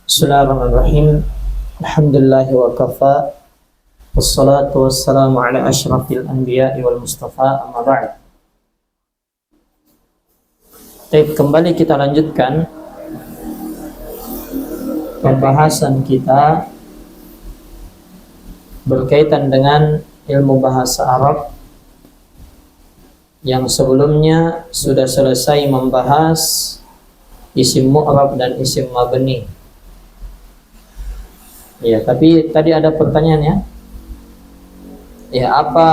Bismillahirrahmanirrahim. Alhamdulillah wa kafa. Wassalatu wassalamu ala asyrafil anbiya'i wal mustafa, amma ba'd. Baik, kembali kita lanjutkan pembahasan kita berkaitan dengan ilmu bahasa Arab yang sebelumnya sudah selesai membahas isim mu'rab dan isim mabni. Ya, tapi tadi ada pertanyaannya. Ya, apa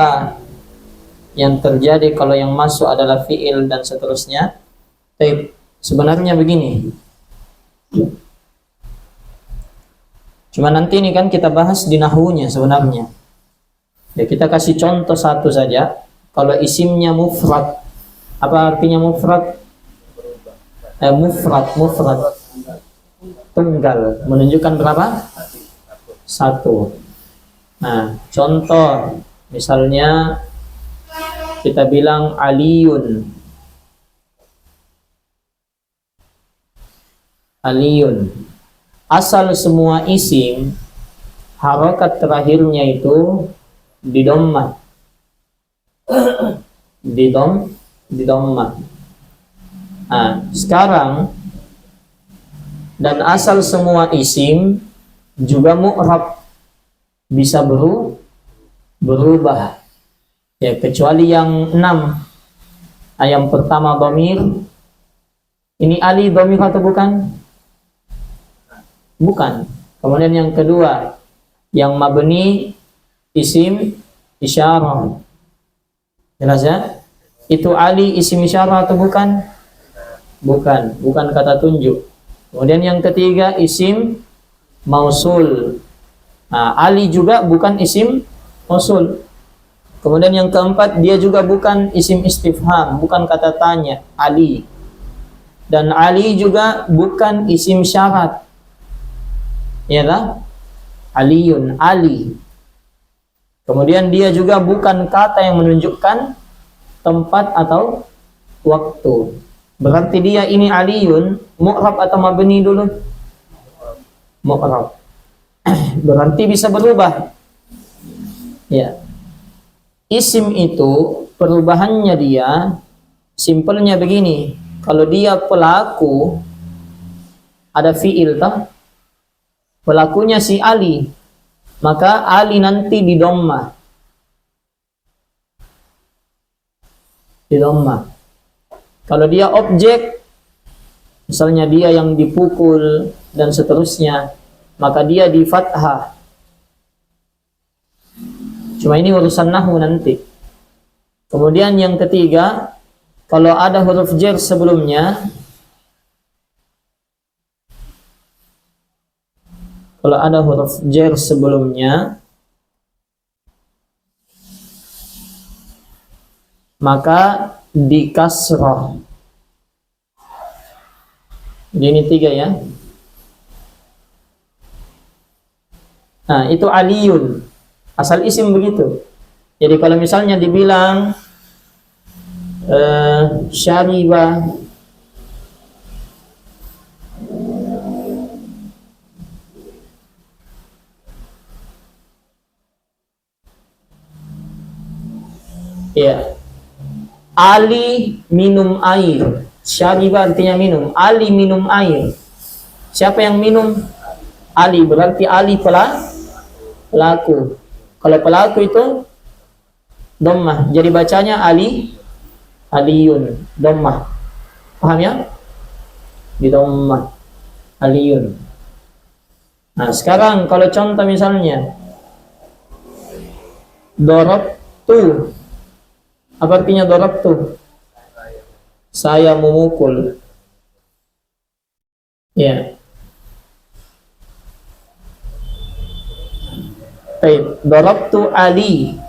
yang terjadi kalau yang masuk adalah fi'il dan seterusnya? Tapi sebenarnya begini. Cuma nanti ini kan kita bahas di nahwunya sebenarnya. Ya, kita kasih contoh satu saja. Kalau isimnya mufrad, apa artinya mufrad? Mufrad. Tunggal, menunjukkan berapa? Satu. Nah, contoh misalnya kita bilang Aliyun. Asal semua isim harokat terakhirnya itu di dhammah. Di dhammah. Nah, sekarang dan asal semua isim juga mu'rab, bisa berubah. Ya, kecuali yang 6. Yang pertama dhamir. Ini Ali dhamir atau bukan? Bukan. Kemudian yang kedua, yang mabni isim isyarah. Jelas ya? Itu Ali isim isyarah atau bukan? Bukan kata tunjuk. Kemudian yang ketiga isim mausul. Nah, Ali juga bukan isim mausul. Kemudian yang keempat, dia juga bukan isim istifham, bukan kata tanya, Ali. Dan Ali juga bukan isim syarat. Ya lah? Aliyun, Ali. Kemudian dia juga bukan kata yang menunjukkan tempat atau waktu. Berarti dia ini Aliyun, mu'rab atau mabni dulu? Mu'rab. Berarti bisa berubah. Ya. Isim itu perubahannya dia simpelnya begini. Kalau dia pelaku, ada fi'il toh? Pelakunya si Ali, maka Ali nanti di dhammah. Di dhammah. Kalau dia objek, misalnya dia yang dipukul dan seterusnya, maka dia di fathah. Cuma ini urusan nahwu nanti. Kemudian yang ketiga, kalau ada huruf jar sebelumnya, maka di kasrah. Jadi ini 3 ya. Nah, itu Aliyun. Asal isim begitu. Jadi kalau misalnya dibilang syariba, ya, Ali minum air. Syariba artinya minum. Ali minum air. Siapa yang minum? Ali. Berarti Ali pelaku. Kalau pelaku itu dhammah. Jadi bacanya Aliyun. Dhammah. Paham ya? Di dhammah. Aliyun. Nah, sekarang kalau contoh misalnya darabtu. Apa artinya darabtu? Saya memukul. Ya. Baik, darabtu Ali.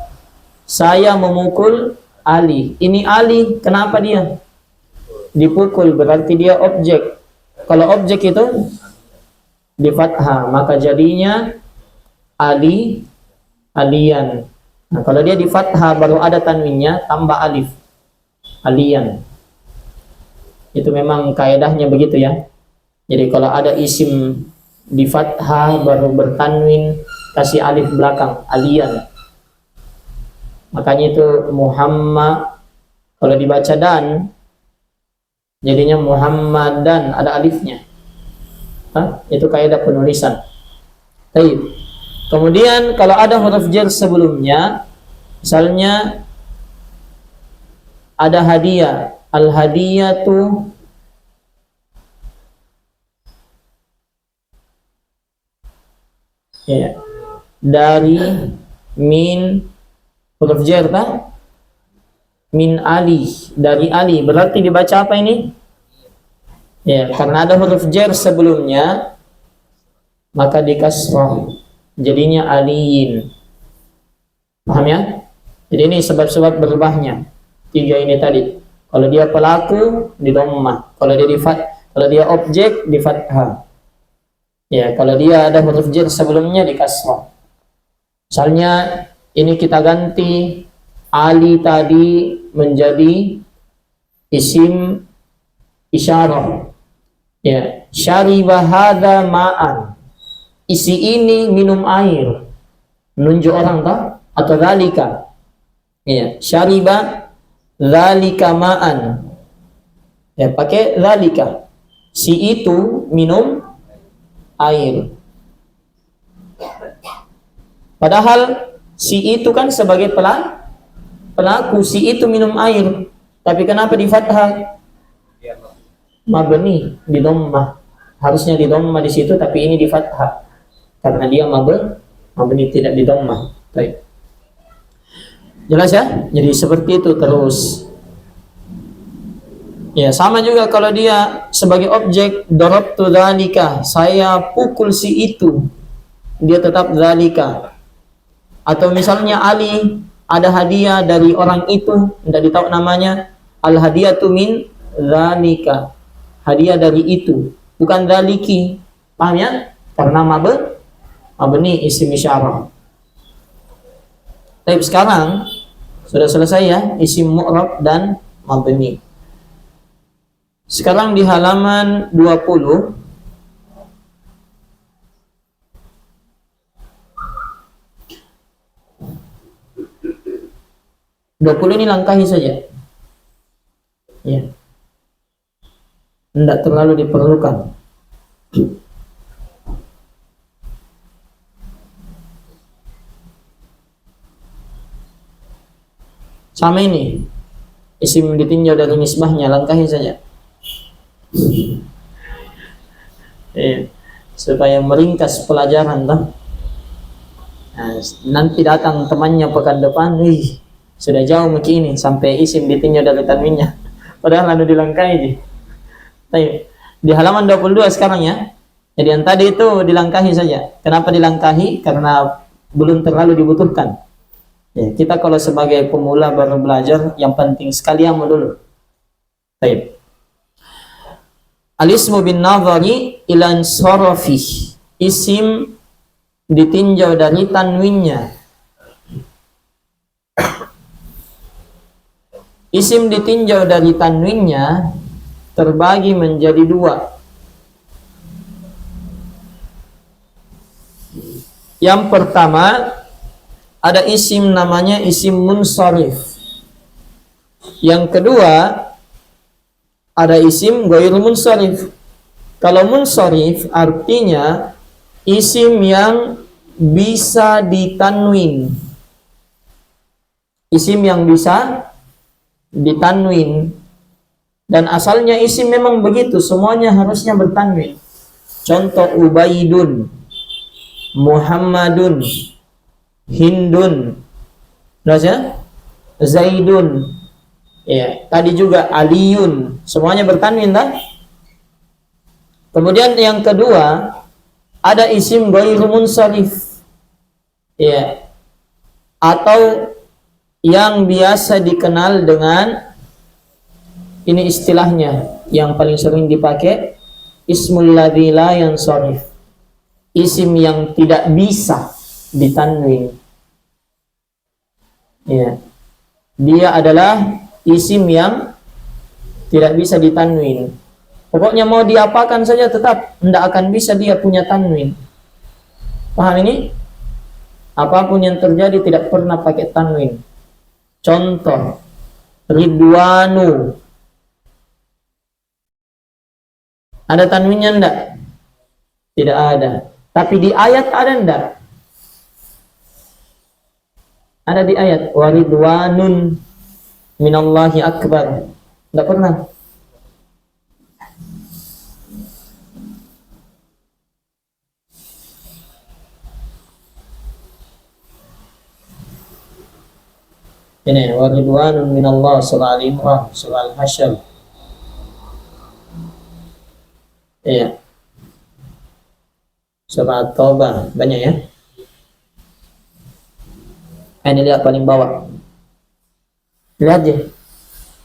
Saya memukul Ali. Ini Ali, kenapa dia dipukul? Berarti dia objek. Kalau objek itu di fathah, maka jadinya Ali, Aliyan. Nah, kalau dia di fathah baru ada tanwinnya, tambah alif. Aliyan. Itu memang kaidahnya begitu ya. Jadi kalau ada isim di fathah baru bertanwin kasih alif belakang, alian. Makanya itu Muhammad, kalau dibaca dan jadinya Muhammadan, ada alifnya. Itu kaidah penulisan. Baik. Kemudian kalau ada huruf jar sebelumnya, misalnya ada hadiah, al-hadiyatu ya, dari min huruf jar min Ali, dari Ali, berarti dibaca apa ini? Ya, karena ada huruf jar sebelumnya maka dikasrah, jadinya aliyin. Paham ya? Jadi ini sebab-sebab berubahnya tiga ini tadi. Kalau dia pelaku di dhammah, kalau dia kalau dia objek di fathah. Ya, kalau dia ada huruf jar sebelumnya di kasrah. Misalnya ini kita ganti Ali tadi menjadi isim isyarah. Ya, syariba hadza ma'an. Isi ini minum air. Menunjuk orang atau zalika. Ya, syariba zalika ma'an. Ya, pakai zalika. Si itu minum air. Padahal si itu kan sebagai pelaku, si itu minum air. Tapi kenapa di fathah? Mabni, di dhammah. Harusnya di dhammah di situ, tapi ini di fathah. Karena dia mabni tidak di dhammah. Baik. Jelas ya? Jadi seperti itu terus. Ya, sama juga kalau dia sebagai objek, darabtu dzalika, saya pukul si itu. Dia tetap dzalika. Atau misalnya Ali, ada hadiah dari orang itu, tidak ditahu namanya, al hadiyatu min dzalika. Hadiah dari itu, bukan dzaliki. Paham ya? Karena mabni isim isyarah. Tapi sekarang sudah selesai ya isim mu'rab dan mabni. Sekarang di halaman 20 ini langkahi saja. Ya. Tidak terlalu diperlukan. Sama ini. Isim ditinjau dari nisbahnya, langkahi saja. Ya. Supaya meringkas pelajaran Nah, nanti datang temannya pekan depan, sudah jauh begini sampai isim ditinjau dari tanwinnya. Padahal lalu dilangkahi. Di halaman 22 sekarang ya. Jadi yang tadi itu dilangkahi saja. Kenapa dilangkahi? Karena belum terlalu dibutuhkan. Ya, kita kalau sebagai pemula baru belajar, yang penting sekali yang dulu. Baik. Al-ismu bin nadhari ilan sorofi. Isim ditinjau dari tanwinnya. Isim ditinjau dari tanwinnya terbagi menjadi dua. Yang pertama, ada isim namanya isim munsharif. Yang kedua, ada isim ghair munsharif. Kalau munsharif artinya isim yang bisa ditanwin. Isim yang bisa ditanwin. Dan asalnya isim memang begitu, semuanya harusnya bertanwin. Contoh Ubaidun, Muhammadun, Hindun, Zaidun. Ya, tadi juga Aliyun, semuanya bertanwin Kemudian yang kedua, ada isim ghairu munsharif. Ya. Atau yang biasa dikenal dengan ini istilahnya yang paling sering dipakai, ismul ladzi la yansharif. Isim yang tidak bisa ditanwin. Ya. Dia adalah isim yang tidak bisa ditanwin. Pokoknya mau diapakan saja tetap tidak akan bisa dia punya tanwin. Paham ini? Apapun yang terjadi tidak pernah pakai tanwin. Contoh, Ridwanu. Ada tanwinnya enggak? Tidak ada. Tapi di ayat ada enggak? Ada di ayat. Wa ridwanun minallahi akbar. Enggak pernah. Ini wa ridwanun minallah, surah Al-Imran, surah Al-Hasyr. Iya. Surah At-Taubah banyak ya. Ini lihat paling bawah. Lihat deh.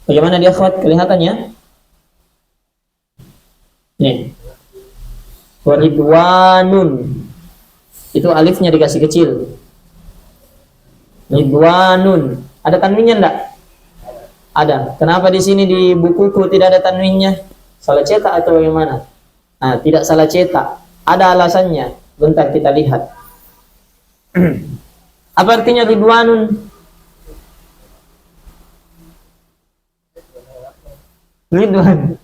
Bagaimana dia akhwat kelihatannya? Nih. Wa ridwanun. Itu alifnya dikasih kecil. Ridwanun. Ada tanwinnya enggak? Ada. Kenapa di sini di bukuku tidak ada tanwinnya? Salah cetak atau bagaimana? Nah, tidak salah cetak. Ada alasannya. Bentar kita lihat. Apa artinya ridwanun? Ridwan.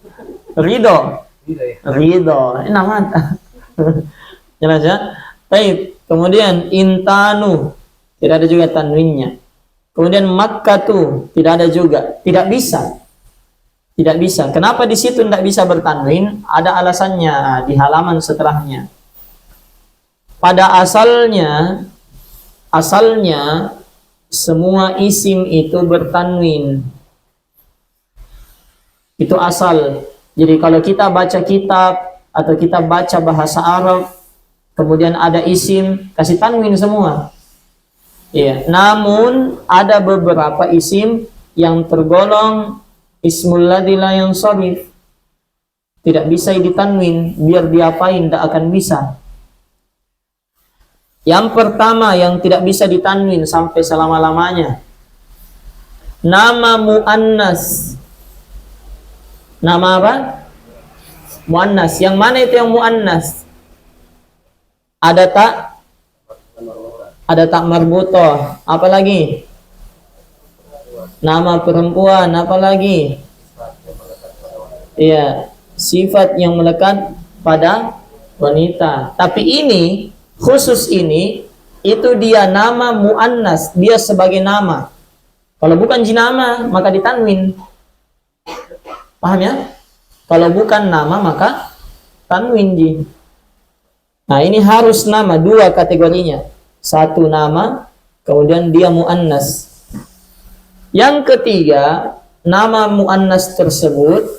Ridho. Ridho. Nama. Jelas ya? Baik. Kemudian intanu. Tidak ada juga tanwinnya. Kemudian Makkatu tidak ada juga, tidak bisa, tidak bisa. Kenapa di situ tidak bisa bertanwin? Ada alasannya di halaman setelahnya. Pada asalnya semua isim itu bertanwin. Itu asal. Jadi kalau kita baca kitab atau kita baca bahasa Arab, kemudian ada isim, kasih tanwin semua. Ya, namun ada beberapa isim yang tergolong ismul ladzi la yansharif. Tidak bisa ditanwin, biar diapain tidak akan bisa. Yang pertama yang tidak bisa ditanwin sampai selama-lamanya. Nama muannas. Nama apa? Muannas. Yang mana itu yang muannas? Ada tak? Ada tak marbutoh, apa lagi? Nama perempuan, apa lagi? Iya, sifat yang melekat pada wanita. Tapi ini, khusus ini, itu dia nama muannas, dia sebagai nama. Kalau bukan jinama, maka ditanwin. Paham ya? Kalau bukan nama, maka tanwin ji. Nah, ini harus nama, dua kategorinya. Satu nama, kemudian dia muannas. Yang ketiga, nama muannas tersebut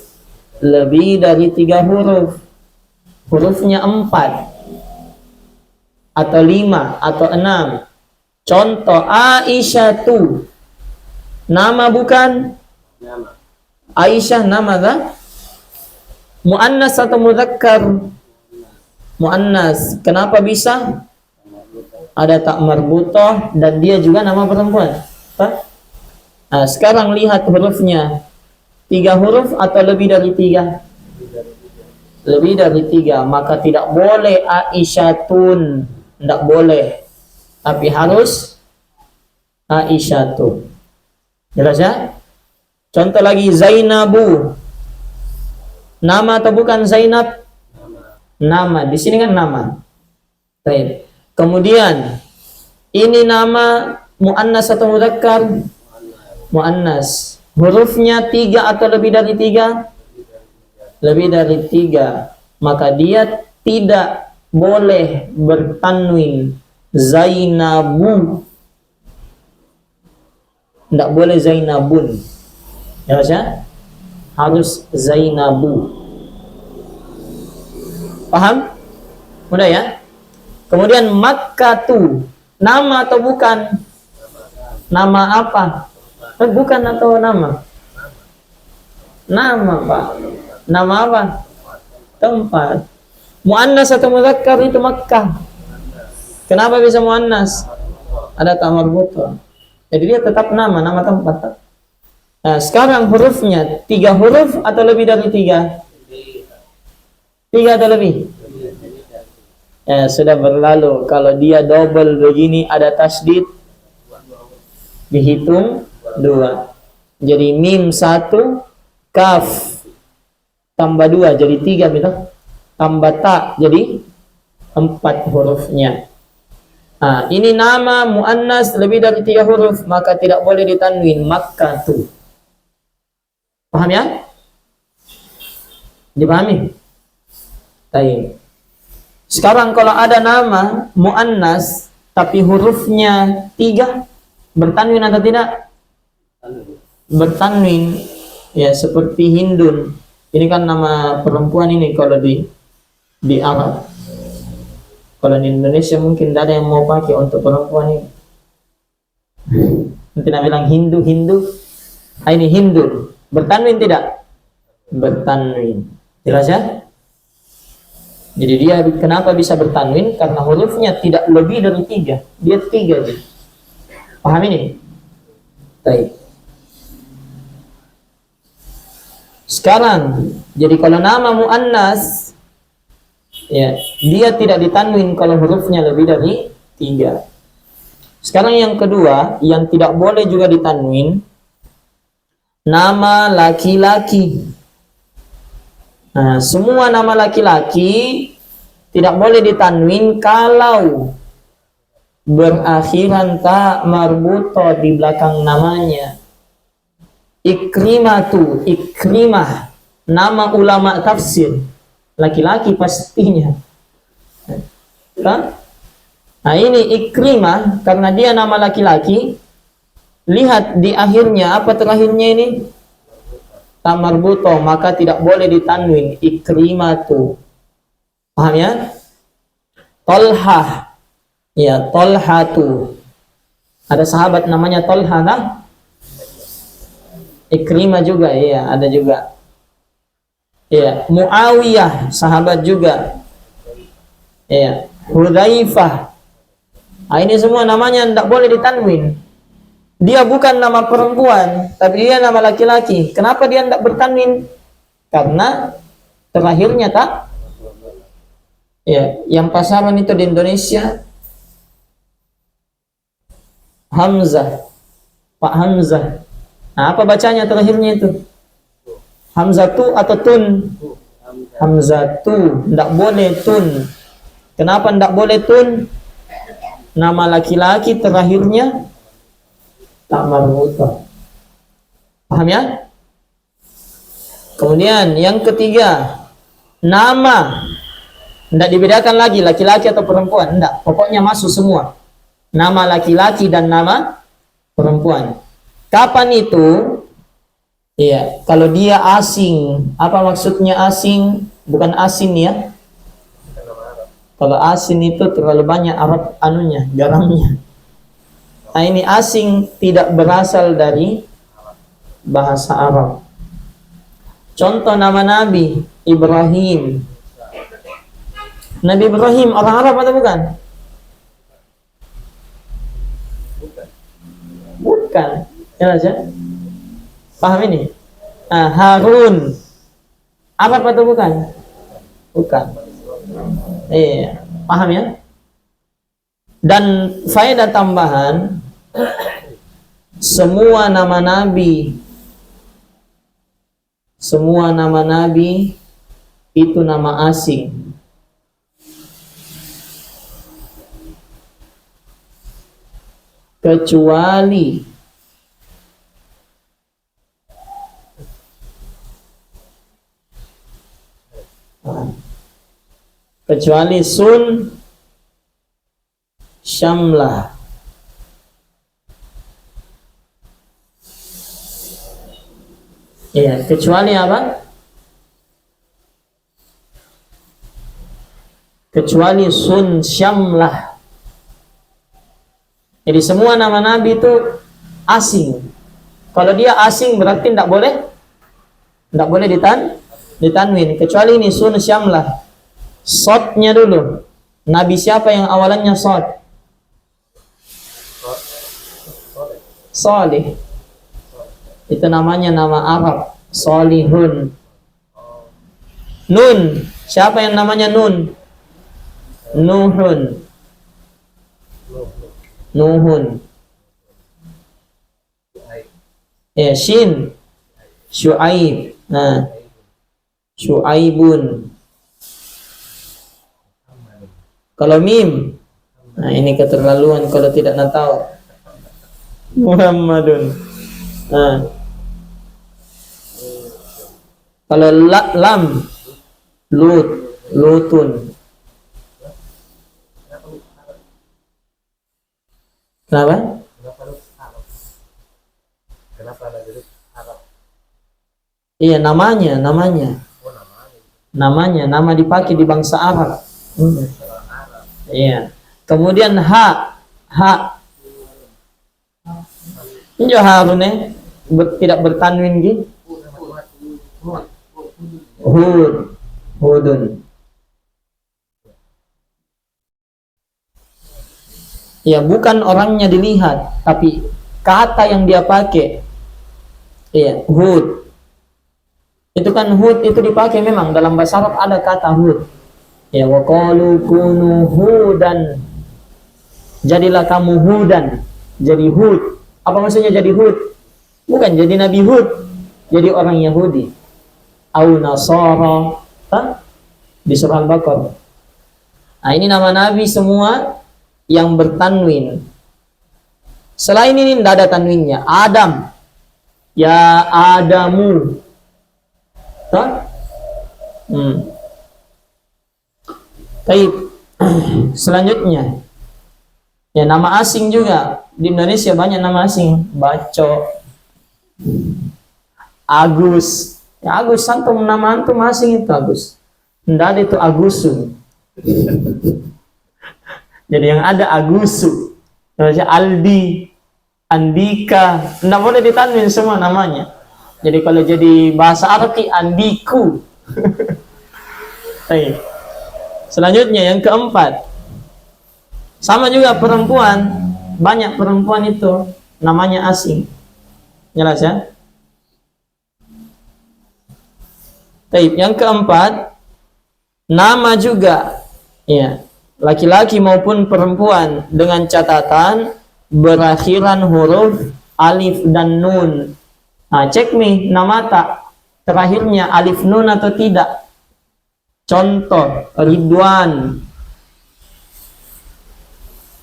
lebih dari 3 huruf. Hurufnya 4 atau 5 atau 6. Contoh Aisyatu. Nama bukan? Nama. Aisyah nama tak? Muannas atau mudzakkar? Muannas. Kenapa bisa? Ada tak marbutoh dan dia juga nama perempuan. Nah, sekarang lihat hurufnya. 3 huruf atau lebih dari 3? Lebih dari 3. Maka tidak boleh Aisyatun. Tidak boleh. Tapi harus Aisyatun. Jelas ya? Contoh lagi Zainabu. Nama atau bukan Zainab? Nama. Di sini kan nama. Baik. Kemudian ini nama muannas atau mudzakkar? Muannas. Hurufnya 3 atau lebih dari 3? Lebih dari 3. Maka dia tidak boleh bertanwin Zainabu. Tidak boleh Zainabun. Ya, harus Zainabu. Paham? Mudah ya? Kemudian Makkatu, nama atau bukan? Nama apa? Bukan atau nama? Nama, Pak. Nama apa? Tempat. Muannas atau mudzakkar itu Makkah. Kenapa bisa muannas? Ada tak marbutoh. Jadi dia tetap nama tempat. Nah, sekarang hurufnya 3 huruf atau lebih dari 3? 3 atau lebih? Ya, sudah berlalu. Kalau dia double begini ada tasdid, dihitung 2. Jadi mim 1, kaf tambah 2 jadi 3 betul. Tambah ta jadi 4 hurufnya. Nah, ini nama muannas lebih dari 3 huruf, maka tidak boleh ditanwin makkatu. Paham ya? Dipahami? Baik. Sekarang kalau ada nama muannas tapi hurufnya 3, bertanwin atau tidak? Bertanwin. Ya, seperti Hindun. Ini kan nama perempuan ini kalau di Arab. Kalau di Indonesia mungkin tidak ada yang mau pakai untuk perempuan ini. Nanti nak bilang Hindu. Ah, ini Hindun. Bertanwin tidak? Bertanwin. Jelas ya? Jadi dia kenapa bisa bertanwin? Karena hurufnya tidak lebih dari 3. Dia 3 aja. Paham ini? Baik. Sekarang, jadi kalau nama muannas, ya, dia tidak ditanwin kalau hurufnya lebih dari 3. Sekarang yang kedua, yang tidak boleh juga ditanwin, nama laki-laki. Nah, semua nama laki-laki tidak boleh ditanwin kalau berakhiran ta marbuto di belakang namanya. Ikrimah, nama ulama tafsir, laki-laki pastinya. Nah, ini Ikrimah karena dia nama laki-laki. Lihat di akhirnya, apa terakhirnya ini? Tamarbuto, maka tidak boleh ditanwin Ikrimatu. Paham ya? Tolhah, ya, Tolhatu. Ada sahabat namanya Tolhah, nah? Ikrimah juga, ya, ada juga. Ya, Muawiyah, sahabat juga. Ya, Hudzaifah. Nah, ini semua namanya tidak boleh ditanwin. Dia bukan nama perempuan, tapi dia nama laki-laki. Kenapa dia tidak bertanwin? Karena terakhirnya tak. Ya, yang pasaran itu di Indonesia Hamzah, Pak Hamzah. Nah, apa bacanya terakhirnya itu? Hamzatu atau tun? Hamzatu, tidak boleh tun. Kenapa tidak boleh tun? Nama laki-laki terakhirnya tak marbuta. Paham ya? Kemudian yang ketiga, nama tidak dibedakan lagi laki-laki atau perempuan, tidak. Pokoknya masuk semua. Nama laki-laki dan nama perempuan. Kapan itu? Iya, kalau dia asing. Apa maksudnya asing? Bukan asin ya. Kalau asin itu terlalu banyak Arab anunya, garamnya. Nah, ini asing tidak berasal dari bahasa Arab. Contoh nama Nabi Ibrahim. Nabi Ibrahim orang Arab atau bukan? Bukan. Ya saja. Paham ini? Nah, Harun Arab atau bukan? Bukan. Iya, paham ya? Dan faedah tambahan, semua nama nabi itu nama asing. Kecuali Sun Syamlah. Ya, kecuali apa? Kecuali Sun Syamlah. Jadi semua nama nabi itu asing. Kalau dia asing berarti tidak boleh ditanwin. Kecuali ini Sun Syamlah. Sodnya dulu. Nabi siapa yang awalannya sod? Salih. Itu namanya nama Arab. Salihun. Nun. Siapa yang namanya Nun? Nuhun. Nuhun. Ya, Shin. Syuaib. Nah, Syuaibun. Kalau mim, nah ini keterlaluan kalau tidak nak tahu. Muhammadun. Nah, kalau lam, Lut, Lutun. Kenapa? Iya, namanya. Nama dipakai di bangsa Arab. Iya. Kemudian ha. Ini harun tidak bertanwin gitu. Hudun. Ya, bukan orangnya dilihat, tapi kata yang dia pakai. Iya, Hud. Itu kan Hud itu dipakai memang dalam bahasa Arab ada kata Hud. Ya, wa qalu kunu hudan. Jadilah kamu hudan. Jadi Hud. Apa maksudnya jadi Hud? Bukan jadi Nabi Hud. Jadi orang Yahudi. Au Nasara. Di surah Al-Baqarah. Nah, ini nama Nabi semua yang bertanwin. Selain ini tidak ada tanwinnya. Adam. Ya Adamu. Baik. Selanjutnya. Ya, nama asing juga. Di Indonesia banyak nama asing. Baco. Agus. Ya, Agus antum, nama antum asing itu Agus. Tidak ada itu Agusu. Jadi yang ada Agusu. Namanya Aldi, Andika. Tidak boleh ditanwin semua namanya. Jadi kalau jadi bahasa Arab Andiku. Baik. Selanjutnya yang keempat. Sama juga perempuan. Banyak perempuan itu namanya asing. Jelas ya? Baik, yang keempat, nama juga. Ya, laki-laki maupun perempuan dengan catatan berakhiran huruf alif dan nun. Nah, cek nih nama tak terakhirnya alif nun atau tidak. Contoh Ridwan.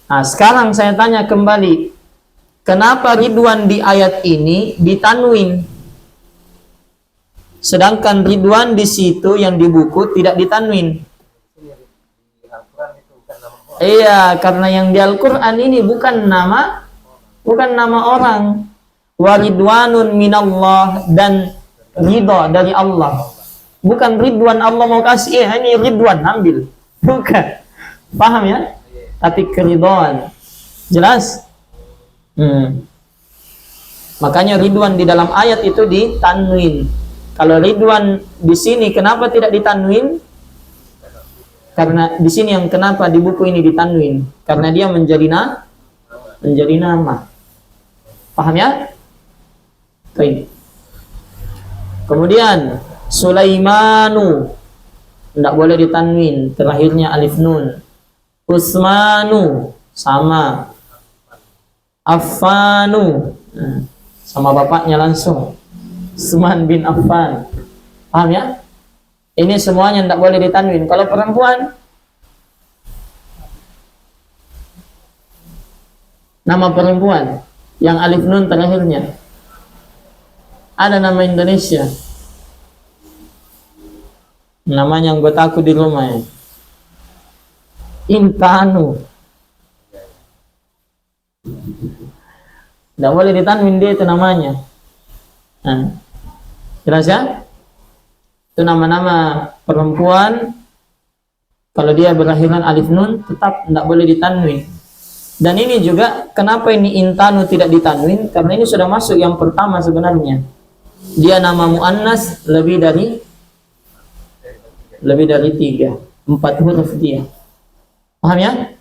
Nah, sekarang saya tanya kembali, kenapa Ridwan di ayat ini ditanwin? Sedangkan Ridwan di situ yang di buku tidak ditanwin. Iya, karena yang di Al-Quran ini bukan nama orang. Wa ridwanun minallah, dan ridha dari Allah. Bukan Ridwan Allah mau kasih, ini Ridwan ambil. Bukan. Paham ya? Tapi keridhaan. Jelas? Makanya Ridwan di dalam ayat itu ditanwin. Kalau Ridwan di sini kenapa tidak ditanwin? Karena di sini yang kenapa di buku ini ditanwin? Karena dia menjadi nama. Paham ya? Baik. Kemudian Sulaimanu tidak boleh ditanwin, terakhirnya alif nun. Utsmanu sama. Affanu sama bapaknya langsung. Utsman bin Affan. Paham ya? Ini semuanya tidak boleh ditanwin. Kalau perempuan, nama perempuan yang alif nun terakhirnya, ada nama Indonesia. Namanya anggotaku di rumah ya. Intanu. Tidak boleh ditanwin dia itu namanya. Nah, jelas ya? Itu nama-nama perempuan. Kalau dia berakhiran alif nun tetap tidak boleh ditanwin. Dan ini juga kenapa ini Intanu tidak ditanwin? Karena ini sudah masuk yang pertama sebenarnya. Dia nama muannas lebih dari 4 huruf dia. Paham ya?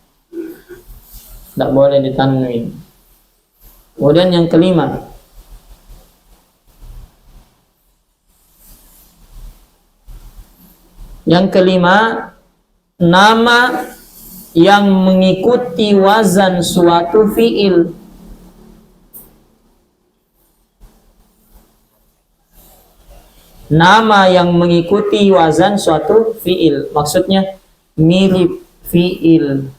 Tidak boleh ditanwin. Kemudian yang kelima, Yang kelima, nama yang mengikuti wazan suatu fiil. Nama yang mengikuti wazan suatu fiil, maksudnya mirip fiil,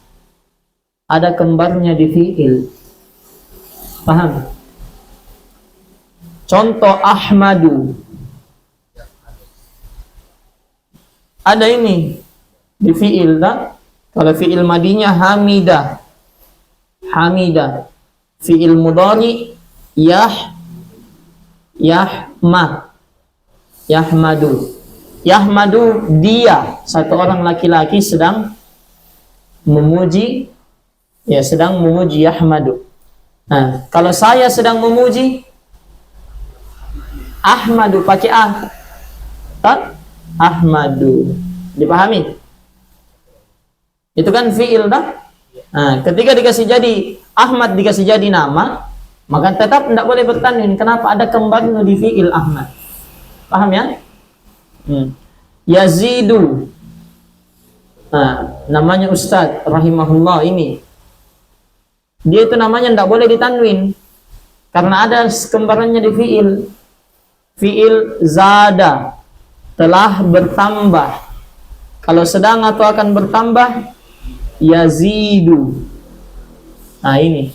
ada kembarnya di fiil. Paham? Contoh Ahmadu, ada ini di fiil, tak? Kalau fiil madinya hamidah, hamidah. Fiil mudhari yahmad, yahmadu. Yahmadu, dia, satu orang laki-laki sedang memuji, ya, sedang memuji yahmadu. Nah, kalau saya sedang memuji Ahmadu, pakai tak? Ahmadu, dipahami? Itu kan fiil, tak? Nah, ketika dikasih jadi Ahmad, dikasih jadi nama, maka tetap tidak boleh bertanwin. Kenapa? Ada kembarnya di fiil Ahmad. Paham ya? Yazidu, nah, namanya Ustadz rahimahullah ini, dia itu namanya tidak boleh ditanwin karena ada kembarannya di fiil. Fiil zada, telah bertambah. Kalau sedang atau akan bertambah, yazidu. Nah, ini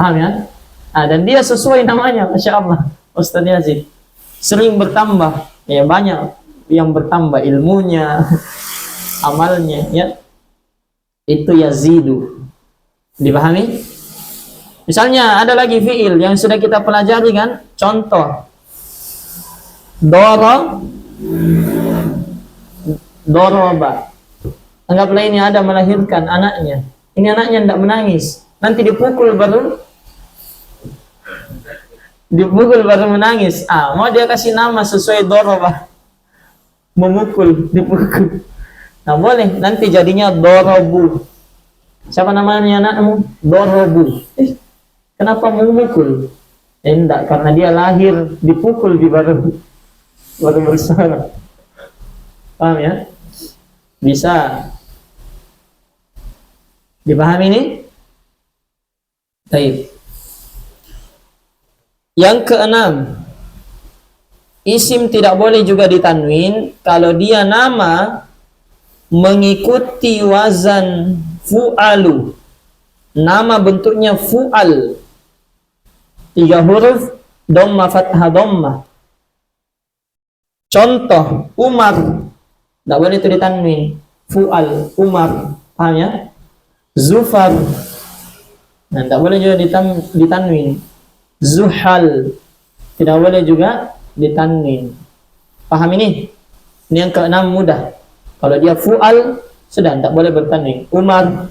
paham ya? Nah, dan dia sesuai namanya, Masya Allah, Ustadz Yazid sering bertambah, ya, banyak yang bertambah ilmunya, amalnya, ya, itu yazidu. Dipahami? Misalnya ada lagi fiil yang sudah kita pelajari kan, contoh doroba. Anggaplah ini ada melahirkan anaknya, ini anaknya tidak menangis, nanti dipukul baru menangis. Mau dia kasih nama sesuai doroba, memukul, dipukul. Nah, boleh, nanti jadinya dorobu. Siapa namanya anakmu? Dorobu. Kenapa memukul? Enggak, karena dia lahir dipukul di baru bersuara. Paham ya? Bisa dipahami ini? Baik. Yang keenam, isim tidak boleh juga ditanwin kalau dia nama mengikuti wazan fu'alu. Nama bentuknya fu'al, 3 huruf, dhamma fathah dhamma. Contoh Umar, tidak boleh itu ditanwin. Fu'al, Umar, paham ya? Zufar, nah, tidak boleh juga ditanwin. Zuhal, tidak boleh juga ditanwin. Paham ini? Ini yang keenam mudah. Kalau dia fu'al, sudah tidak boleh bertanwin. Umar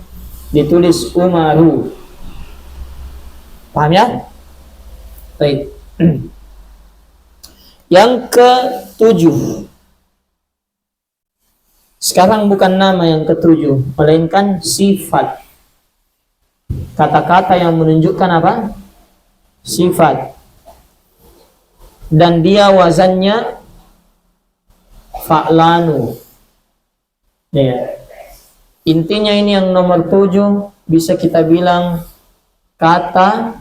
ditulis Umaru. Paham ya? Baik. Yang ke-7. Sekarang bukan nama yang ke-7, melainkan sifat. Kata-kata yang menunjukkan apa? Sifat. Dan dia wazannya fa'lanu. Ya. Intinya ini yang nomor 7 bisa kita bilang kata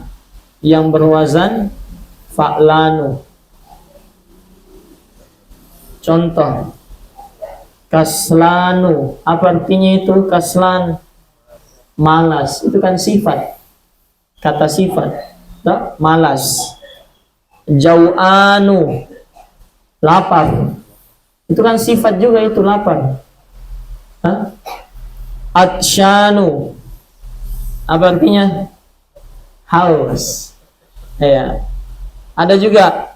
yang berwazan fa'lanu. Contoh kaslanu, apa artinya itu? Kaslan, malas. Itu kan sifat, kata sifat, tak? Malas. Jau'anu, lapar. Itu kan sifat juga, itu lapar. Atsyanu, apa artinya? Haus. Ya. Ada juga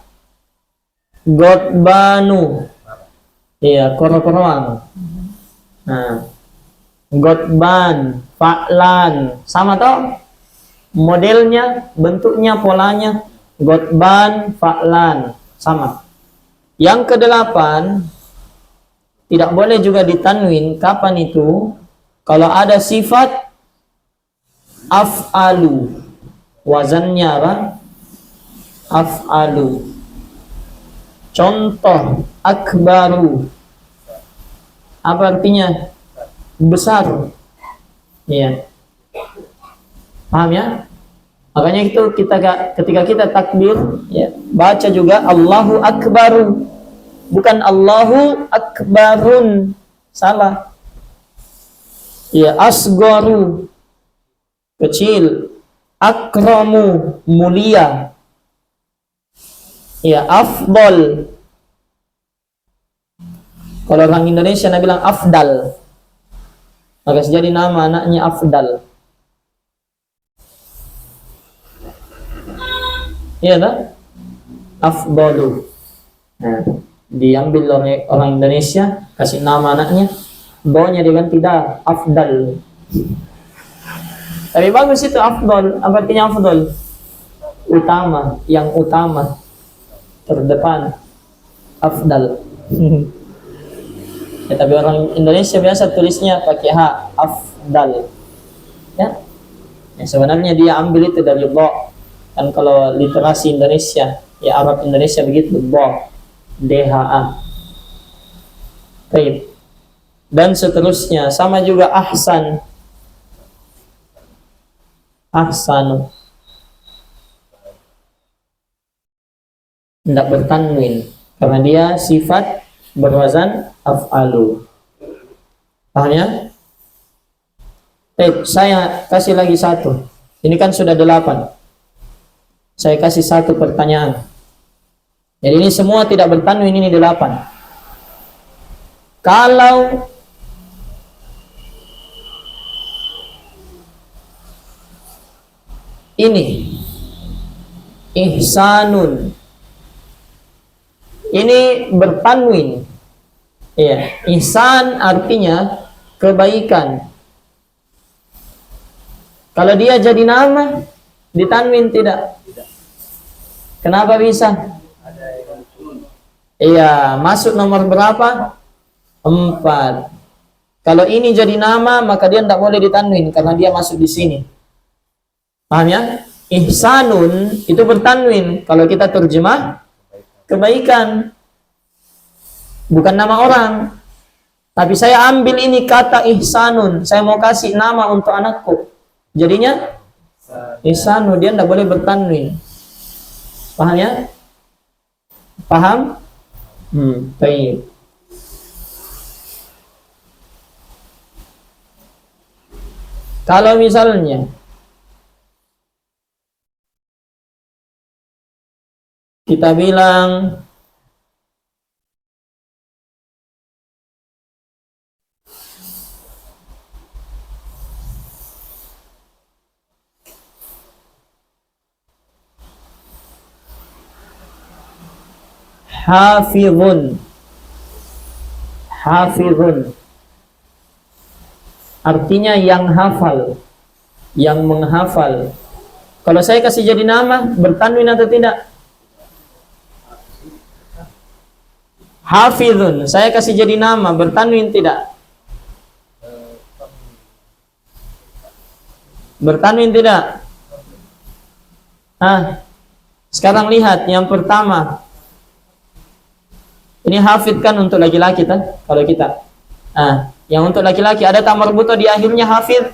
gotbanu, iya, koro-koroan. Nah, gotban, fa'lan, sama toh? Modelnya, bentuknya, polanya, gotban, fa'lan, sama. Yang ke-8, tidak boleh juga ditanwin. Kapan itu? Kalau ada sifat af'alu, wazannya apa? Af'alu. Contoh akbaru. Apa artinya? Besar. Iya. Paham ya? Makanya itu ketika kita takbir, ya, baca juga Allahu akbaru. Bukan Allahu akbarun. Salah. Ya, asgaru. Kecil. Akramu, mulia. Ya, afdal. Kalau orang Indonesia nak bilang afdal, maka jadi nama anaknya Afdal. Iya tak? Afdalu. Nah, diambil oleh orang Indonesia, kasih nama anaknya, do-nya diganti dah, Afdal. Tapi bagus itu afdal. Apa artinya afdal? Utama, yang utama, terdepan. Afdal. Ya, tapi orang Indonesia biasa tulisnya pakai H, afdal. Ya. Ya, sebenarnya dia ambil itu dari do. Kan kalau literasi Indonesia, ya Arab Indonesia begitu, do. DHA. Baik. Dan seterusnya, sama juga ahsan. Ahsanu. Tidak bertanwin karena dia sifat berwazan af'alu. Paham ya? Saya kasih lagi satu. Ini kan sudah 8. Saya kasih satu pertanyaan. Jadi ini semua tidak bertanwin, ini 8. Kalau ini ihsanun, ini bertanwin. Iya, ihsan artinya kebaikan. Kalau dia jadi nama, ditanwin tidak? Kenapa bisa? Iya, masuk nomor berapa? 4. Kalau ini jadi nama, maka dia tidak boleh ditanwin karena dia masuk di sini. Paham ya? Ihsanun itu bertanwin. Kalau kita terjemah, kebaikan. Bukan nama orang. Tapi saya ambil ini kata ihsanun. Saya mau kasih nama untuk anakku. Jadinya ihsanun, dia tidak boleh bertanwin. Paham ya? Paham? Baik. Kalau misalnya kita bilang hafizun. Hafizun artinya yang hafal, yang menghafal. Kalau saya kasih jadi nama, bertanwin atau tidak? Hafizun, saya kasih jadi nama, bertanwin tidak? Bertanwin tidak? Sekarang lihat yang pertama. Ini hafid kan untuk laki-laki kan? Kalau kita. Yang untuk laki-laki ada ta marbuto di akhirnya hafid?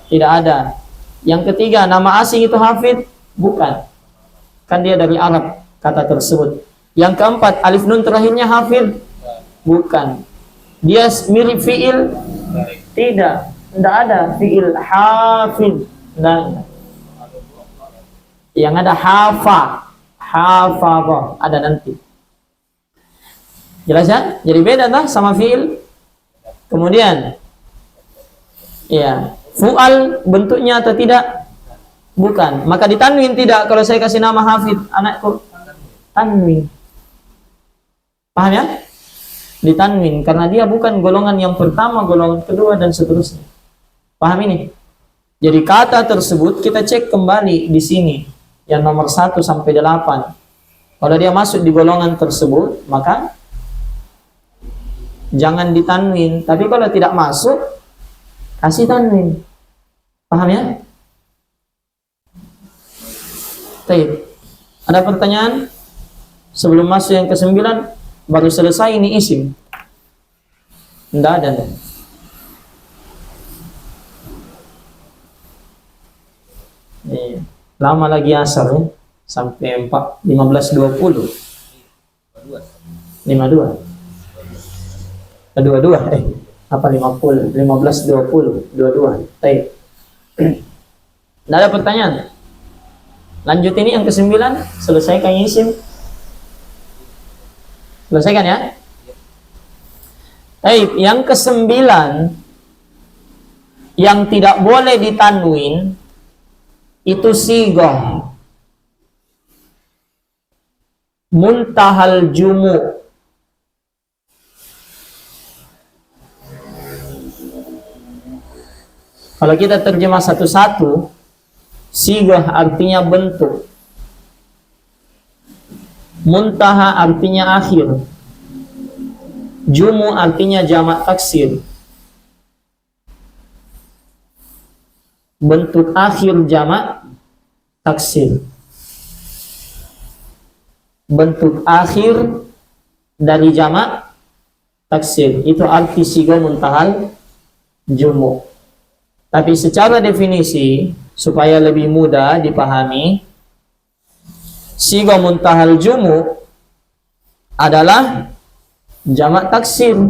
Tidak ada. Yang ketiga, nama asing itu hafid? Bukan. Kan dia dari Arab kata tersebut. Yang keempat, alif nun terakhirnya hafid? Bukan. Dia mirip fiil? Tidak. Tidak ada fiil hafid. Nah. Yang ada hafa. Hafa ada nanti. Jelas ya? Jadi beda tak sama fiil? Kemudian ya, fu'al bentuknya atau tidak? Bukan. Maka ditanwin tidak kalau saya kasih nama hafid anakku? Tanwin. Paham ya? Ditanwin karena dia bukan golongan yang pertama, golongan kedua dan seterusnya. Paham ini? Jadi kata tersebut kita cek kembali di sini yang nomor 1 sampai 8. Kalau dia masuk di golongan tersebut, maka jangan ditanwin. Tapi kalau tidak masuk, kasih tanwin. Paham ya? Baik. Ada pertanyaan? Sebelum masuk yang ke-9, baru selesai ini isim. Tidak ada. Lama lagi asar ya. Sampai 15.20. 52. 22. Apa 50? 15.20. 22. Baik. Tidak ada pertanyaan. Lanjut ini yang ke-9. Selesaikan isim. Selesaikan ya. Baik, yang ke-9 yang tidak boleh ditanwin itu sighah muntahal jumu. Kalau kita terjemah satu-satu, sighah artinya bentuk, muntaha artinya akhir, jumu artinya jamak taksir. Bentuk akhir jamak taksir. Bentuk akhir dari jamak taksir. Itu arti sighah muntahal jumu. Tapi secara definisi, supaya lebih mudah dipahami, sighah muntahal jumu adalah jamak taksir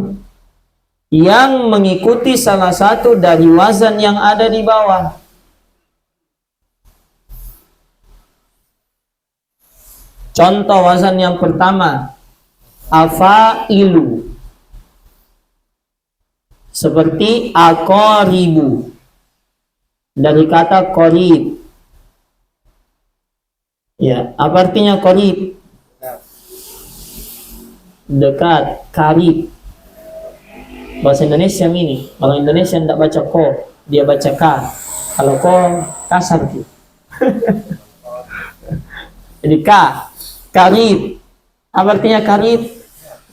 yang mengikuti salah satu dari wazan yang ada di bawah. Contoh wazan yang pertama, afailu, seperti aqaribu, dari kata qarib. Ya, apa artinya qarib? Dekat, karib. Bahasa Indonesia ini, orang Indonesia tidak baca ko, dia baca ka. Kalau ko kasar gitu. Jadi ka, karib. Apa artinya karib?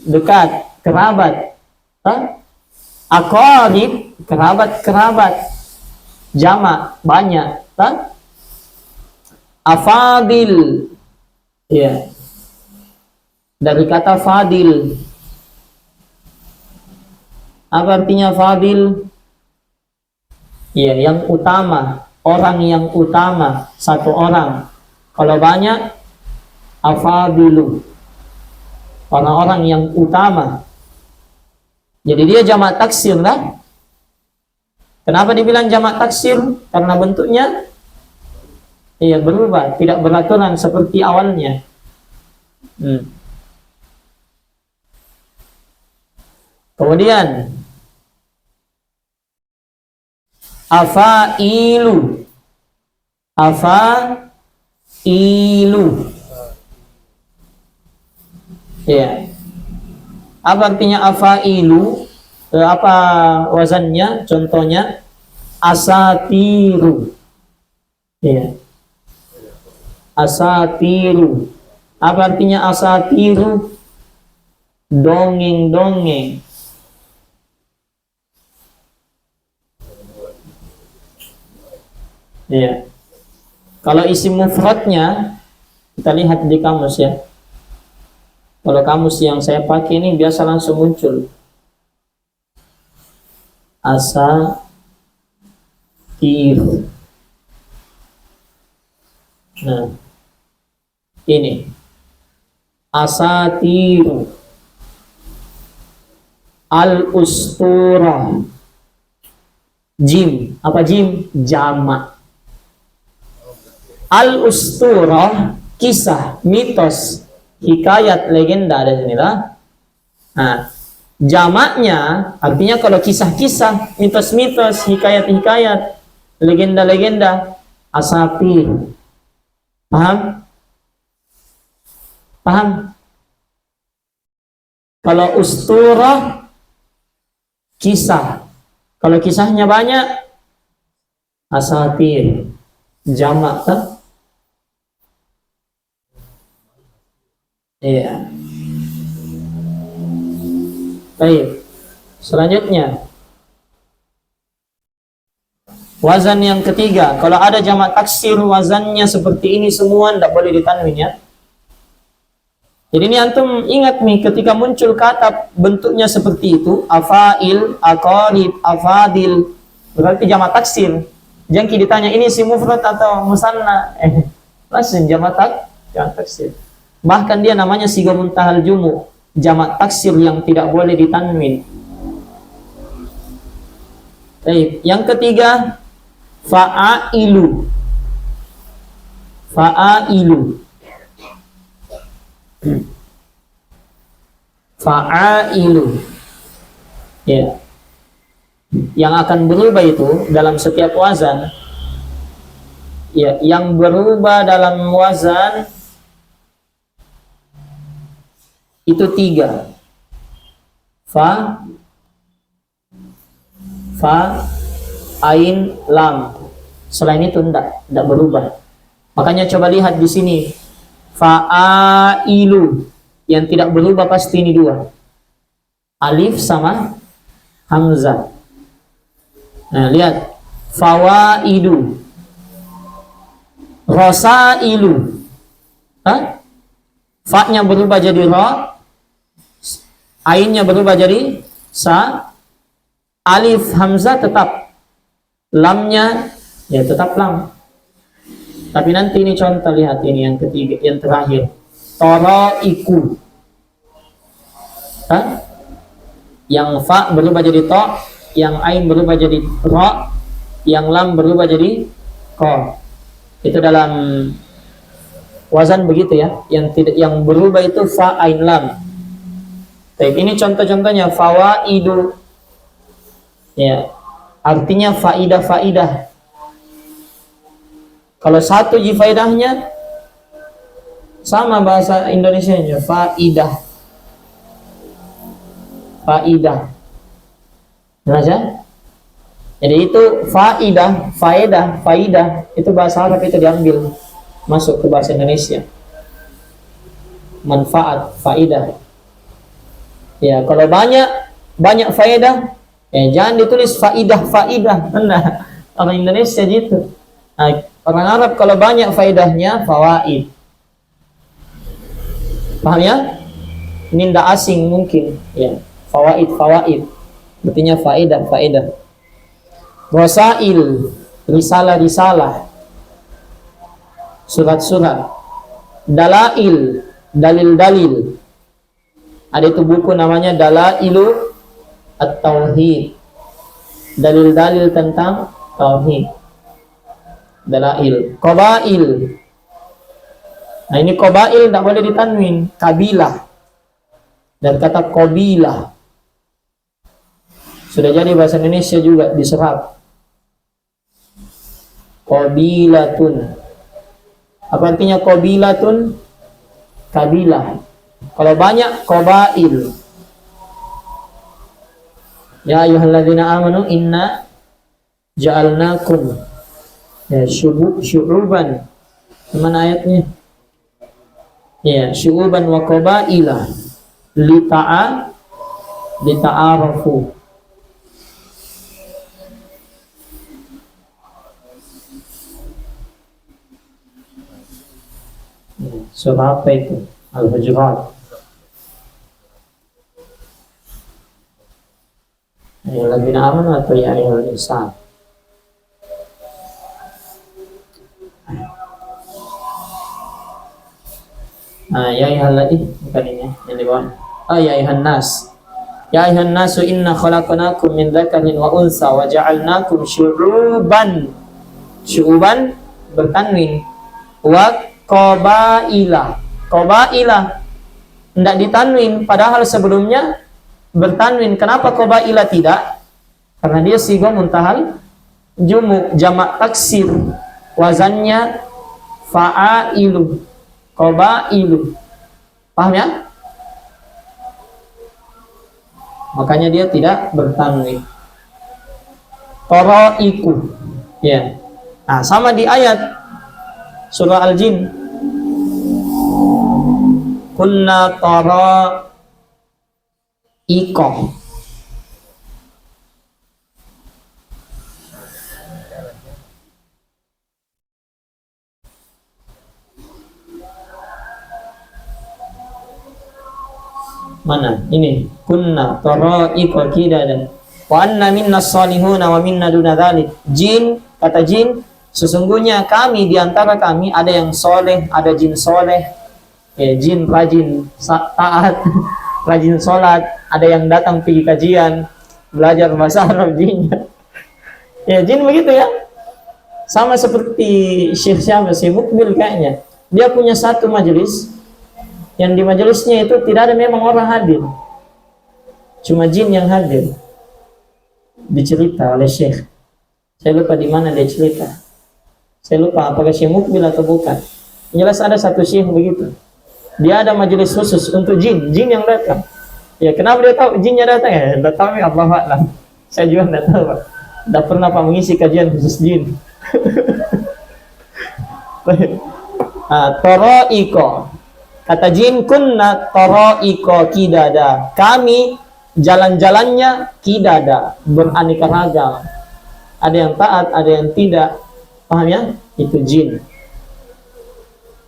Dekat, kerabat. Aqarib, kerabat. Jamak, banyak. Afadil, ya, dari kata fadil. Apa artinya fadil? Ya, yang utama, orang yang utama, satu orang. Kalau banyak, afadilu, orang-orang yang utama. Jadi dia jamak taksir lah. Kenapa dibilang jamak taksir? Karena bentuknya berubah, tidak beraturan seperti awalnya. Kemudian afailu. Ya. Apa artinya afailu? Apa wazannya? Contohnya asatiru. Ya. Asatiru. Apa artinya asatiru? Dongeng-dongeng. Ya. Kalau isim mufradnya kita lihat di kamus ya. Kalau kamus yang saya pakai ini biasa langsung muncul asatiru. Nah, ini asatiru, al-usturah. Jim, apa jim? Jamak. Al-usturah, kisah, mitos, hikayat, legenda ada sini lah. Nah, jamaknya artinya kalau kisah-kisah, mitos-mitos, hikayat-hikayat, legenda-legenda, asatir. Paham? Paham? Kalau usturah, kisah. Kalau kisahnya banyak, asatir. Jamak kan? Iya. Baik. Selanjutnya, wazan yang ketiga. Kalau ada jamak taksir wazannya seperti ini semua tidak boleh ditanwin ya. Jadi ini antum ingat nih, ketika muncul kata bentuknya seperti itu, afail, aqarib, afadil, berarti jamak taksir. Jangan ditanya ini si mufrad atau musanna, langsung jamak taksir. Bahkan dia namanya siga muntahal jumu, jamak taksir yang tidak boleh ditanwin. Baik, yang ketiga fa'ailu. Fa'ailu. Fa'ailu. Ya. Yang akan berubah itu dalam setiap wazan. Ya, yang berubah dalam wazan itu 3. Fa, ain, lam. Selain itu tidak berubah. Makanya coba lihat di sini. Fa'ailu, yang tidak berubah pasti ini 2. Alif sama hamzah. Nah, lihat. Fawaidu. Rosailu. Fa-nya berubah jadi ro. Ainnya berubah jadi sa. Alif hamzah tetap. Lamnya ya tetap lam. Tapi nanti ini contoh, lihat ini yang ketiga, yang terakhir. Toroiku. Yang fa berubah jadi to, yang ain berubah jadi ro, yang lam berubah jadi ko. Itu dalam wazan begitu ya. Yang berubah itu fa, ain, lam. Baik, ini contoh-contohnya. Fawaidu. Ya, artinya faidah. Kalau satu faidahnya sama bahasa Indonesianya, faidah. Jelas ya? Jadi itu faidah itu bahasa Arab, itu diambil masuk ke bahasa Indonesia. Manfaat, faidah. Ya, kalau banyak faedah, ya jangan ditulis faidah. Nah, orang Indonesia gitu. Nah, orang Arab kalau banyak faedahnya fawaid. Paham ya? Ini tidak asing mungkin ya. Fawaid. Artinya faedah. Rasail, risalah. Surat. Dalail, dalil. Ada itu buku namanya Dalailu At-Tauhid. Dalil-dalil tentang tauhid. Dalail. Qabail. Nah, ini qabail tidak boleh ditanwin, kabilah. Dan kata qabilah sudah jadi bahasa Indonesia juga diserap. Qabilatun. Apa artinya qabilatun? Kabilah. Kalau banyak qabail. Ya ayyuhalladzina amanu inna ja'alnakum ya syu'uban. Mana ayatnya? Ya, syu'uban wa qabaila lita'arafu. Surah apa itu? Al-Hujurat. Ayyuhalladzina amanu atau ya ayyuhal insan? Ya ayyuhalladzina, bukan ini yang di bawah. Ya ayyuhan nas. Ya ayyuhan nasu inna khalaqnakum min dzakarin wa unsa wa ja'alnakum syu'uban bertanwin wa qabaila tidak ditanwin, padahal sebelumnya bertanwin. Kenapa qabaila tidak? Karena dia siga muntahal jumu, jamak taksir, wazannya fa'ailu, qabailu. Paham ya? Makanya dia tidak bertanwin. Toroiku. Ya. Nah, sama di ayat surah Al-Jin. Kunna toroikom. Mana? Ini. Kunna tara'iqa qidadan. Wa anna minna salihuna wa minna duna dzalik. Jin, kata jin, sesungguhnya kami di antara kami ada yang soleh, ada jin soleh. Jin rajin taat, rajin sholat, ada yang datang pergi kajian, belajar bahasa Arab jinnya. Jin begitu ya. Sama seperti Syekh Mukbil kayaknya. Dia punya satu majelis, yang di majelisnya itu tidak ada memang orang hadir, cuma jin yang hadir. Dicerita oleh Syekh, saya lupa di mana dia cerita, saya lupa apakah Syekh Mukbil atau bukan. Jelas ada satu Syekh begitu, dia ada majelis khusus untuk jin yang datang. Kenapa dia tahu jinnya datang? Tidak tahu, Allah a'lam. Saya juga tidak tahu, Pak. Tidak pernah Pak mengisi kajian khusus jin. Tara'iqa, kata jin, kunna tara'iqa qidada, kami jalan-jalannya qidada, beraneka ragam, ada yang taat, ada yang tidak. Paham ya? Itu jin.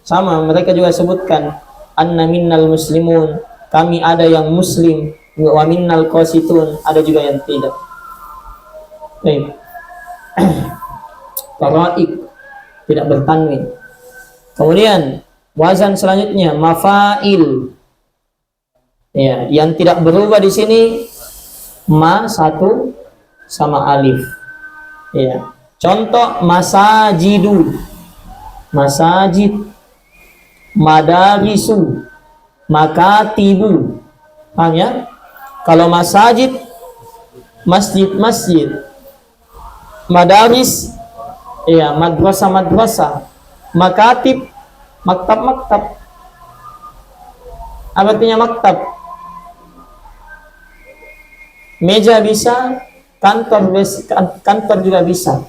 Sama mereka juga sebutkan anna minnal muslimun, kami ada yang muslim, wa minnal qasitun, ada juga yang tidak. Baik. Tara'iq, tidak bertanwin. Kemudian wazan selanjutnya mafa'il. Yang tidak berubah di sini ma satu sama alif. Contoh masajidu, masajid, madarisu, makatibu. Paham ya? Kalau masajid, masjid, madaris, madrasah, makatib, maktab. Apa artinya maktab? Meja bisa, kantor juga bisa.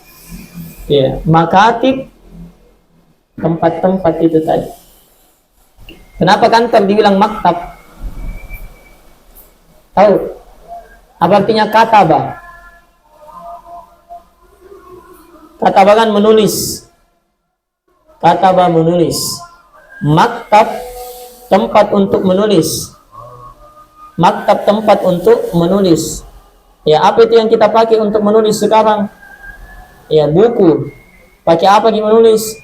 Makatib, tempat-tempat itu tadi. Kenapa kantor dibilang maktab? Tahu? Apa artinya kataba? Kataba kan menulis. Kataba menulis. Maktab, tempat untuk menulis. Maktab, tempat untuk menulis. Apa itu yang kita pakai untuk menulis sekarang? Buku. Pakai apa di menulis?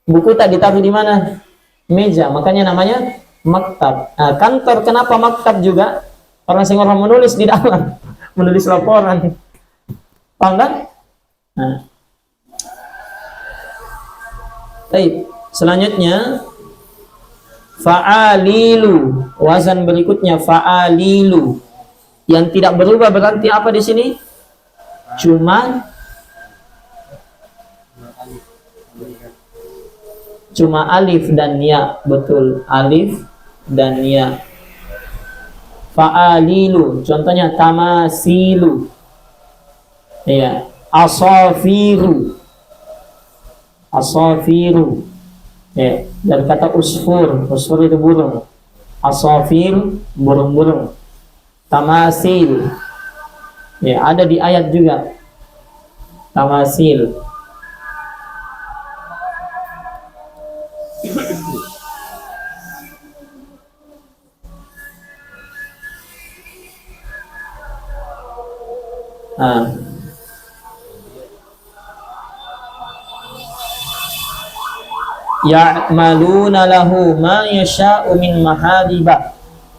Buku tak ditaruh di mana? Meja. Makanya namanya maktab. Kantor kenapa maktab juga? Karena orang menulis di dalam, menulis laporan. Paham kan? Baik, selanjutnya fa'alilu, wazan berikutnya fa'alilu. Yang tidak berubah berarti apa di sini? Cuma alif dan ya, betul, alif dan ya. Fa'alilu, contohnya tamasilu. Asafiru. Dari kata usfur itu burung. Asafir, burung-burung. Tamasil, ada di ayat juga. Tamasil. Ya'maluna lahu ma yasha'u min mahariba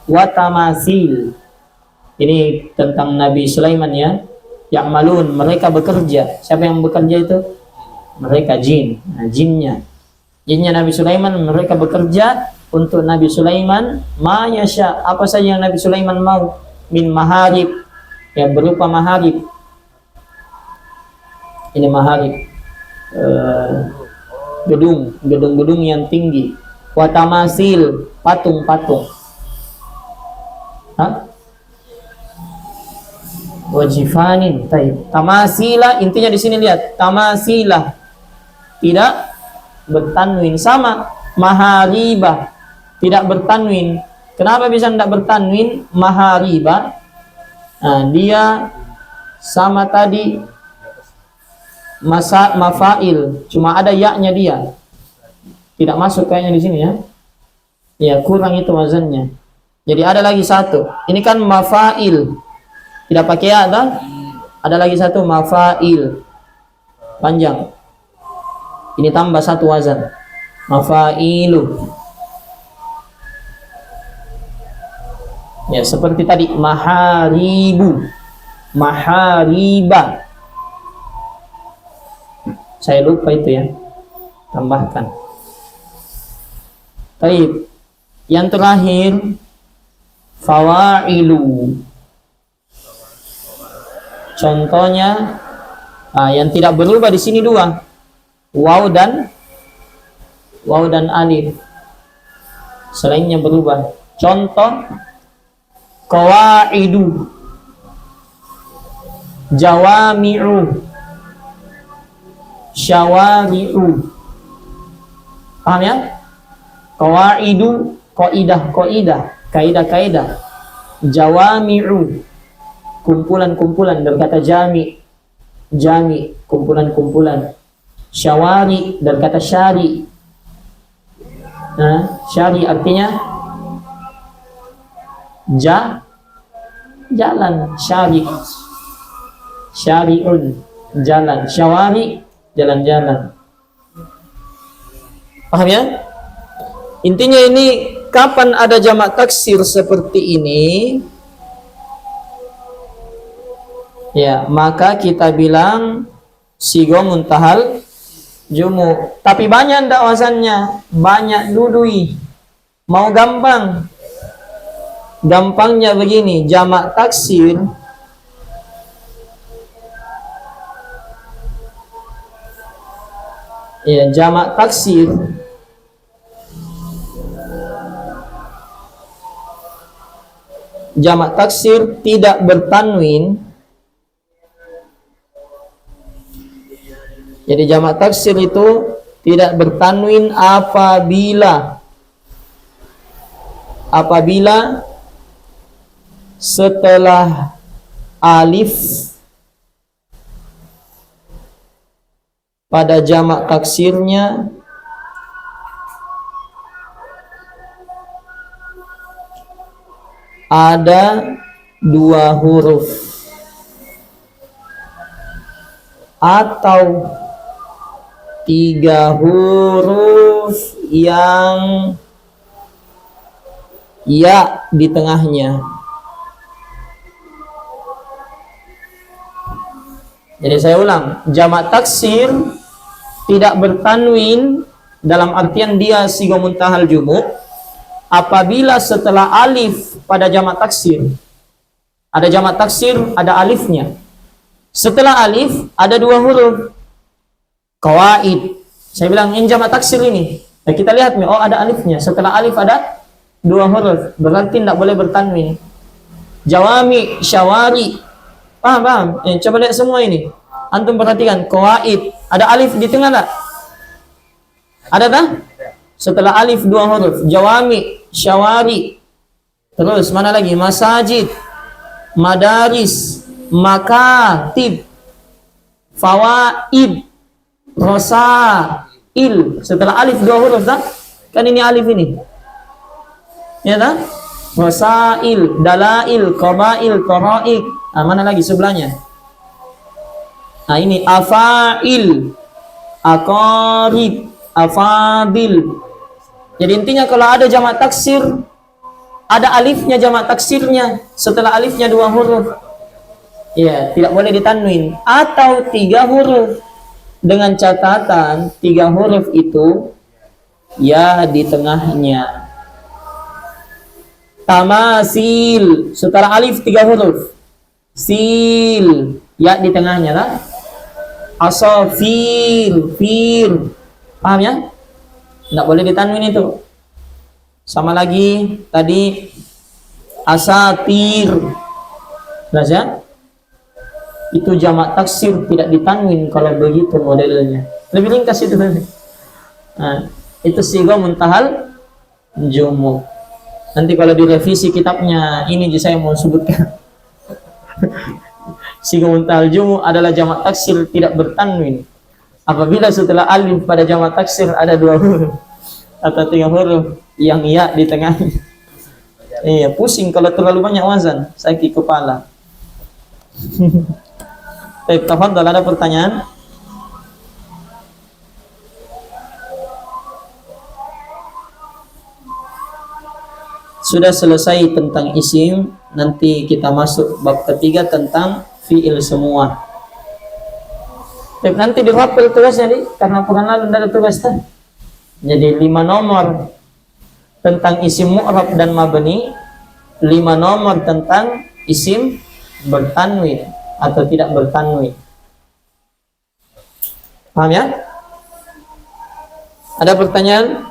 wa tamasil. Ini tentang Nabi Sulaiman ya. Ya'malun, mereka bekerja. Siapa yang bekerja itu? Mereka jin. Jinnya Nabi Sulaiman, mereka bekerja untuk Nabi Sulaiman. Ma yasha, apa saja yang Nabi Sulaiman mau. Min maharib, yang berupa maharib. Ini maharib, gedung-gedung yang tinggi. Watamasil, patung-patung. Wajifanin. Tamasila, intinya di sini lihat, tamasila tidak bertanwin. Sama maharibah tidak bertanwin. Kenapa bisa tidak bertanwin? Maharibah, dia sama tadi mafail, cuma ada ya-nya, dia tidak masuk kayaknya di sini ya. Kurang itu wazannya. Jadi ada lagi satu. Ini kan mafail. Tidak pakai ya, kan? Ada lagi satu mafail. Panjang. Ini tambah satu wazan. Mafailu. Ya, seperti tadi maharibu. Mahariba. Saya lupa itu ya. Tambahkan. Baik. Yang terakhir fawailu. Contohnya yang tidak berubah di sini dua. Waw dan alif. Selainnya berubah. Contoh qawaidu, jawami'u, syawari'u. Paham ya? Qawaidu, kaidah. Jawami'u, kumpulan-kumpulan, dari kata jami, kumpulan-kumpulan. Syawari, dari kata syari. Nah, syari artinya jalan, syari'un, jalan. Syawari, jalan-jalan. Paham ya? Intinya ini, kapan ada jamak taksir seperti ini, ya, maka kita bilang sigo muntahal jumu. Tapi banyak ndak wazannya, banyak dudui. Mau gampang? Gampangnya begini, jamak taksir ya, jamak taksir tidak bertanwin. Jadi jamak taksir itu tidak bertanwin apabila setelah alif pada jamak taksirnya ada dua huruf atau tiga huruf yang ya di tengahnya. Jadi saya ulang, jamak taksir tidak bertanwin dalam artian dia sigo muntahal jumu apabila setelah alif pada jamak taksir. Ada jamak taksir, ada alifnya. Setelah alif ada dua huruf. Qawaid. Saya bilang ini jamak taksir ini. Nah, kita lihat nih, oh ada alifnya. Setelah alif ada dua huruf. Berarti tidak boleh bertanwin. Jawami, syawari. Paham? Coba lihat semua ini. Antum perhatikan, qawaid. Ada alif di tengah tak? Ada tak? Setelah alif dua huruf. Jawami, syawari. Terus mana lagi? Masajid, madaris, makatib, fawaid, rosail. Setelah alif dua huruf tak? Kan ini alif ini. Ya tak? Rosail, dalail, qabail, qaraik. Nah, mana lagi sebelahnya? Nah, ini afail, aqarib, afadil. Jadi intinya kalau ada jamak taksir, ada alifnya jamak taksirnya, setelah alifnya dua huruf. Ya, tidak boleh ditanwin. Atau tiga huruf. Dengan catatan tiga huruf itu ya di tengahnya. Tamasil, setelah alif tiga huruf. Sil, ya di tengahnya lah. Asafir, fir. Paham ya? Tidak boleh ditanwin itu. Sama lagi tadi asatir. Jelas ya? Itu jamak taksir tidak ditanwin kalau begitu modelnya. Lebih ringkas itu. Nah, itu sigo muntahal jumu. Nanti kalau direvisi kitabnya ini saya mau sebutkan. Sigo muntahal jumu adalah jamak taksir tidak bertanwin apabila setelah alif pada jamak taksir ada dua huruf atau tiga huruf yang ya di tengahnya. Iya, pusing kalau terlalu banyak wazan, sakit kepala. Baik, tafadhal, ada pertanyaan? Sudah selesai tentang isim, nanti kita masuk bab ketiga tentang fiil semua. Baik, nanti dirapel tugasnya nih, karena pekan lalu tidak ada tugas kan? Jadi 5 nomor tentang isim mu'rab dan mabni, 5 nomor tentang isim bertanwin atau tidak bertanwin. Paham ya? Ada pertanyaan?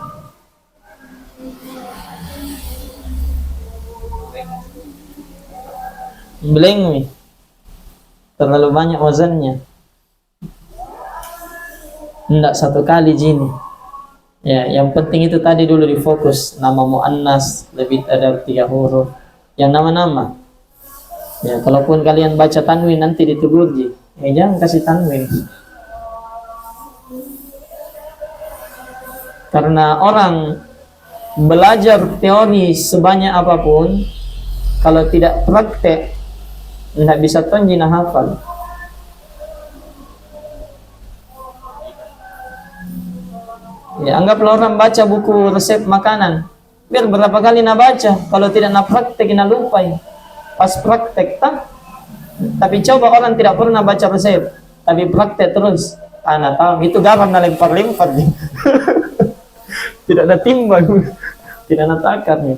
Blank nih. Terlalu banyak wazannya. Enggak satu kali jini. Ya, yang penting itu tadi dulu difokus. Nama muannas lebih ada 3 huruf. Yang nama-nama. Ya, kalaupun kalian baca tanwin nanti ditegur ji. Jangan kasih tanwin. Karena orang belajar teori sebanyak apapun, kalau tidak praktek, tidak bisa tonjina hafal. Ya, anggaplah orang baca buku resep makanan, biar berapa kali nak baca, kalau tidak nak praktek, nak lupa. Pas praktek tak. Tapi coba orang tidak pernah baca resep, tapi praktek terus, anak tahu itu garam nak lempar-lempar. Tidak ada timbang, tidak ada takar nih.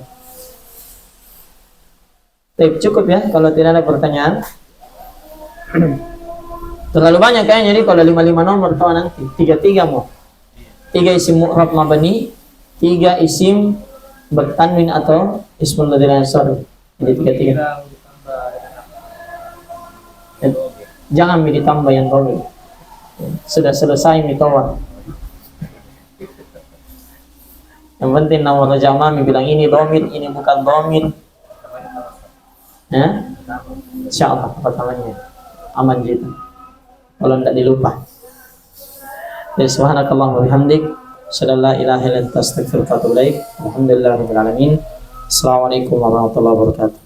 Cukup ya, kalau tidak ada pertanyaan. Terlalu banyak kayaknya, jadi kalau 5 nomor tahu nanti 3 mau. 3 isim mu'rab mabni, 3 isim bertanwin atau ismul ladzi ansar. Jadi 3. Jangan ditambah yang dhamir. Sudah selesai mitawar. Yang penting nama jamaah bilang ini dhamir, ini bukan dhamir. Ya? Insyaallah pertamanya aman gitu. Kalau tidak dilupa. Subhanakallahumma wa bihamdik, asyhadu an la ilaha illa anta, astaghfiruka wa atubu ilaik. Alhamdulillahirabbil alamin. Assalamualaikum warahmatullahi wabarakatuh.